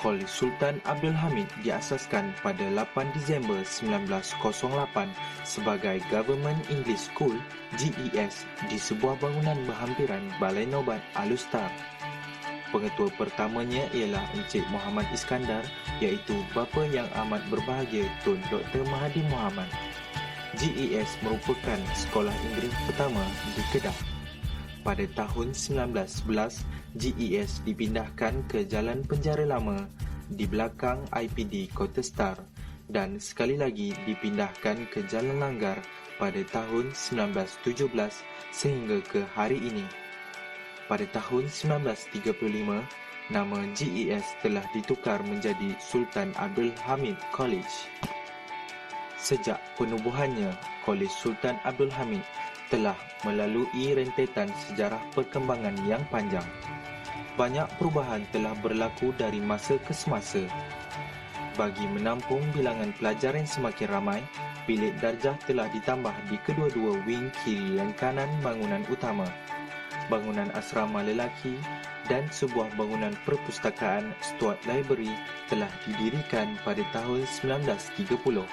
College Sultan Abdul Hamid diasaskan pada 8 Disember 1908 sebagai Government English School (GES) di sebuah bangunan berhampiran Balai Nobat Al-Ustar. Pengetua pertamanya ialah Encik Muhammad Iskandar, iaitu bapa yang amat berbahagia Tun Dr. Mahathir Mohamad. GES merupakan sekolah Inggeris pertama di Kedah. Pada tahun 1911, GES dipindahkan ke Jalan Penjara Lama di belakang IPD Kota Star dan sekali lagi dipindahkan ke Jalan Langgar pada tahun 1917 sehingga ke hari ini. Pada tahun 1935, nama GES telah ditukar menjadi Sultan Abdul Hamid College. Sejak penubuhannya, College Sultan Abdul Hamid telah melalui rentetan sejarah perkembangan yang panjang. Banyak perubahan telah berlaku dari masa ke semasa. Bagi menampung bilangan pelajar yang semakin ramai, bilik darjah telah ditambah di kedua-dua wing kiri dan kanan bangunan utama. Bangunan asrama lelaki dan sebuah bangunan perpustakaan Stuart Library telah didirikan pada tahun 1930.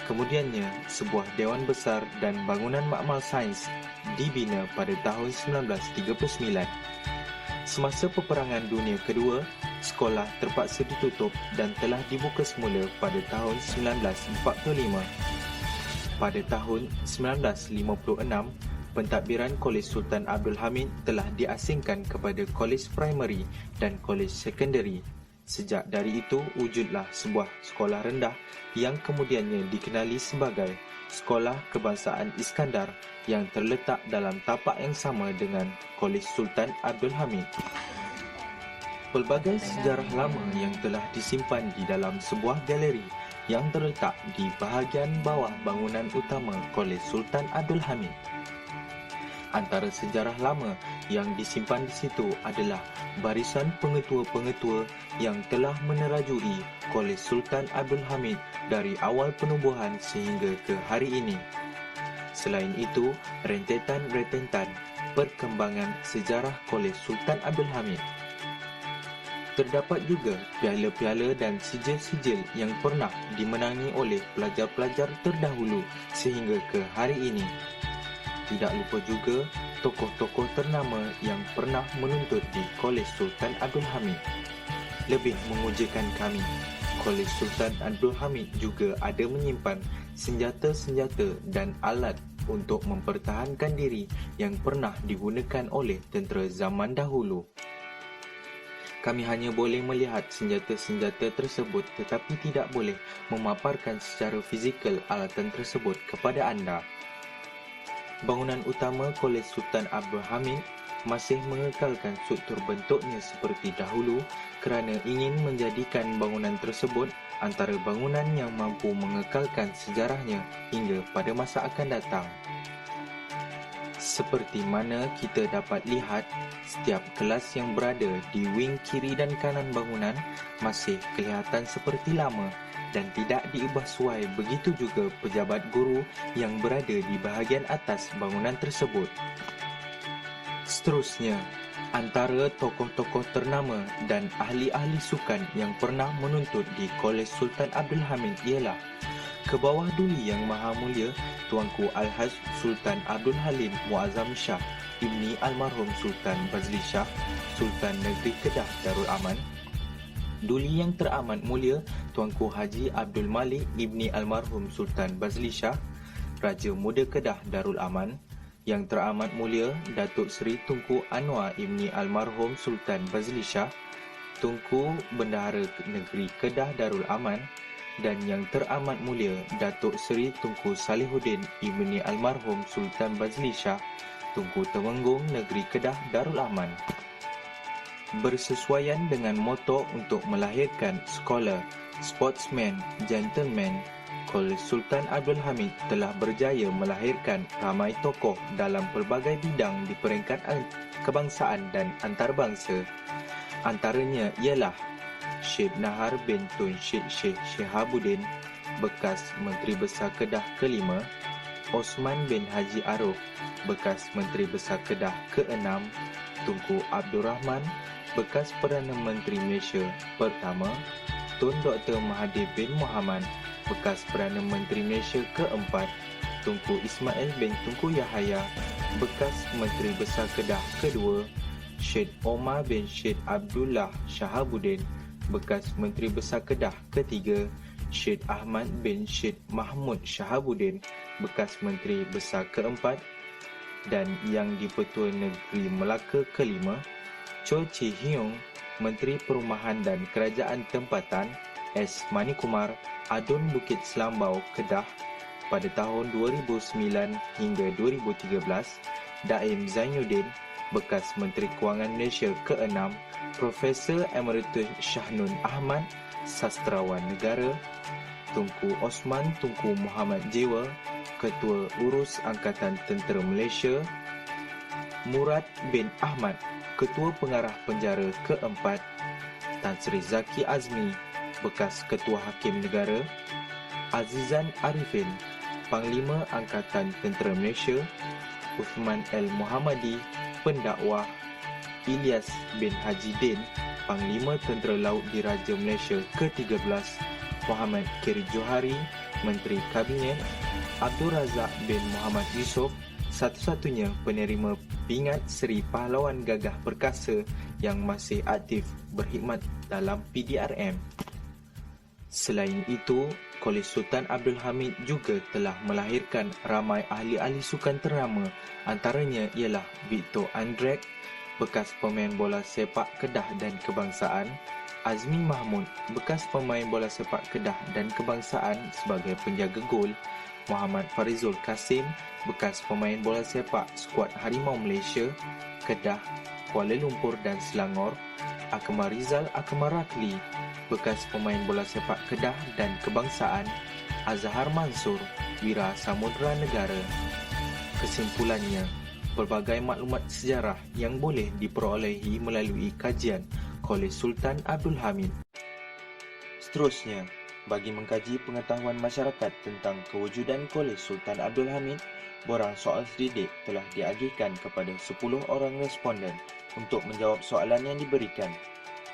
Kemudiannya, sebuah dewan besar dan bangunan makmal sains dibina pada tahun 1939. Semasa Peperangan Dunia Kedua, sekolah terpaksa ditutup dan telah dibuka semula pada tahun 1945. Pada tahun 1956, pentadbiran Kolej Sultan Abdul Hamid telah diasingkan kepada Kolej Primary dan Kolej Sekondari. Sejak dari itu, wujudlah sebuah sekolah rendah yang kemudiannya dikenali sebagai Sekolah Kebangsaan Iskandar yang terletak dalam tapak yang sama dengan Kolej Sultan Abdul Hamid. Pelbagai sejarah lama yang telah disimpan di dalam sebuah galeri yang terletak di bahagian bawah bangunan utama Kolej Sultan Abdul Hamid. Antara sejarah lama yang disimpan di situ adalah barisan pengetua-pengetua yang telah menerajui Kolej Sultan Abdul Hamid dari awal penubuhan sehingga ke hari ini. Selain itu, rentetan-rentetan perkembangan sejarah Kolej Sultan Abdul Hamid. Terdapat juga piala-piala dan sijil-sijil yang pernah dimenangi oleh pelajar-pelajar terdahulu sehingga ke hari ini. Tidak lupa juga tokoh-tokoh ternama yang pernah menuntut di Kolej Sultan Abdul Hamid. Lebih mengujakan kami, Kolej Sultan Abdul Hamid juga ada menyimpan senjata-senjata dan alat untuk mempertahankan diri yang pernah digunakan oleh tentera zaman dahulu. Kami hanya boleh melihat senjata-senjata tersebut tetapi tidak boleh memaparkan secara fizikal alatan tersebut kepada anda. Bangunan utama Kolej Sultan Abdul Hamid masih mengekalkan struktur bentuknya seperti dahulu kerana ingin menjadikan bangunan tersebut antara bangunan yang mampu mengekalkan sejarahnya hingga pada masa akan datang. Seperti mana kita dapat lihat, setiap kelas yang berada di wing kiri dan kanan bangunan masih kelihatan seperti lama dan tidak diubah suai. Begitu juga pejabat guru yang berada di bahagian atas bangunan tersebut. Seterusnya, antara tokoh-tokoh ternama dan ahli-ahli sukan yang pernah menuntut di Kolej Sultan Abdul Hamid ialah Kebawah Duli Yang Maha Mulia Tuanku Al-Haj Sultan Abdul Halim Muazzam Shah Ibni Almarhum Sultan Bazli Shah, Sultan Negeri Kedah Darul Aman. Duli Yang Teramat Mulia Tuanku Haji Abdul Malik Ibni Almarhum Sultan Bazli Shah, Raja Muda Kedah Darul Aman. Yang Teramat Mulia Datuk Seri Tunku Anwar Ibni Almarhum Sultan Bazli Shah, Tunku Bendahara Negeri Kedah Darul Aman. Dan Yang Teramat Mulia Datuk Seri Tunku Salihuddin Ibni Almarhum Sultan Bazli Shah, Tunku Temenggung Negeri Kedah Darul Aman. Bersesuaian dengan moto untuk melahirkan scholar, sportsman, gentleman, Kolej Sultan Abdul Hamid telah berjaya melahirkan ramai tokoh dalam pelbagai bidang di peringkat kebangsaan dan antarabangsa. Antaranya ialah Syed Nahar bin Tun Syed Sheikh Shihabuddin, bekas Menteri Besar Kedah ke-5, Osman bin Haji Aruf, bekas Menteri Besar Kedah ke-6, Tunku Abdul Rahman, bekas Perdana Menteri Malaysia pertama, Tun Dr. Mahathir bin Mohamad, bekas Perdana Menteri Malaysia keempat, Tunku Ismail bin Tunku Yahaya, bekas Menteri Besar Kedah kedua, Syed Omar bin Syed Abdullah Shahabuddin, bekas Menteri Besar Kedah ketiga, Syed Ahmad bin Syed Mahmud Shahabuddin, bekas Menteri Besar keempat, dan Yang di-Pertua Negeri Melaka kelima, Chow Chee Heung, Menteri Perumahan dan Kerajaan Tempatan, S. Manikumar, Adun Bukit Selambau, Kedah pada tahun 2009 hingga 2013, Daim Zainuddin, bekas Menteri Kewangan Malaysia ke-6, Profesor Emeritus Shahnun Ahmad, Sastrawan Negara, Tunku Osman Tunku Muhammad Jewa, Ketua Urus Angkatan Tentera Malaysia, Murad bin Ahmad, Ketua Pengarah Penjara keempat, Tan Sri Zaki Azmi, bekas Ketua Hakim Negara, Azizan Arifin, Panglima Angkatan Tentera Malaysia, Uthman El Muhammadi, Pendakwah, Ilyas bin Haji Din, Panglima Tentera Laut Diraja Malaysia ke-13, Muhammad Khairi Johari, Menteri Kabinet, Abdul Razak bin Muhammad Yusof, satu-satunya penerima pingat Seri Pahlawan Gagah Perkasa yang masih aktif berkhidmat dalam PDRM. Selain itu, Kolej Sultan Abdul Hamid juga telah melahirkan ramai ahli-ahli sukan ternama, antaranya ialah Victor Andrek, bekas pemain bola sepak Kedah dan Kebangsaan, Azmi Mahmud, bekas pemain bola sepak Kedah dan Kebangsaan sebagai penjaga gol, Muhammad Farizul Kasim, bekas pemain bola sepak skuad Harimau Malaysia, Kedah, Kuala Lumpur dan Selangor, Akmal Rizal Akmal Rakli, bekas pemain bola sepak Kedah dan Kebangsaan, Azhar Mansur, Wira Samudra Negara. Kesimpulannya, pelbagai maklumat sejarah yang boleh diperolehi melalui kajian Kolej Sultan Abdul Hamid. Seterusnya, bagi mengkaji pengetahuan masyarakat tentang kewujudan Kolej Sultan Abdul Hamid, borang soal selidik telah diagihkan kepada 10 orang responden untuk menjawab soalan yang diberikan.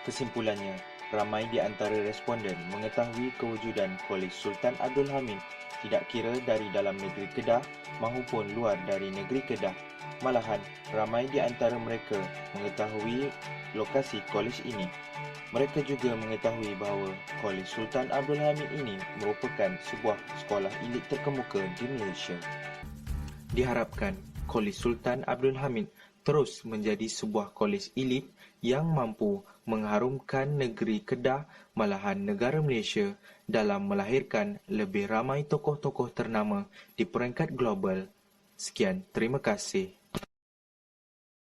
Kesimpulannya, ramai di antara responden mengetahui kewujudan Kolej Sultan Abdul Hamid tidak kira dari dalam negeri Kedah maupun luar dari negeri Kedah. Malahan, ramai di antara mereka mengetahui lokasi kolej ini. Mereka juga mengetahui bahawa Kolej Sultan Abdul Hamid ini merupakan sebuah sekolah elit terkemuka di Malaysia. Diharapkan Kolej Sultan Abdul Hamid terus menjadi sebuah kolej elit yang mampu mengharumkan negeri Kedah, malahan negara Malaysia, dalam melahirkan lebih ramai tokoh-tokoh ternama di peringkat global. Sekian, terima kasih.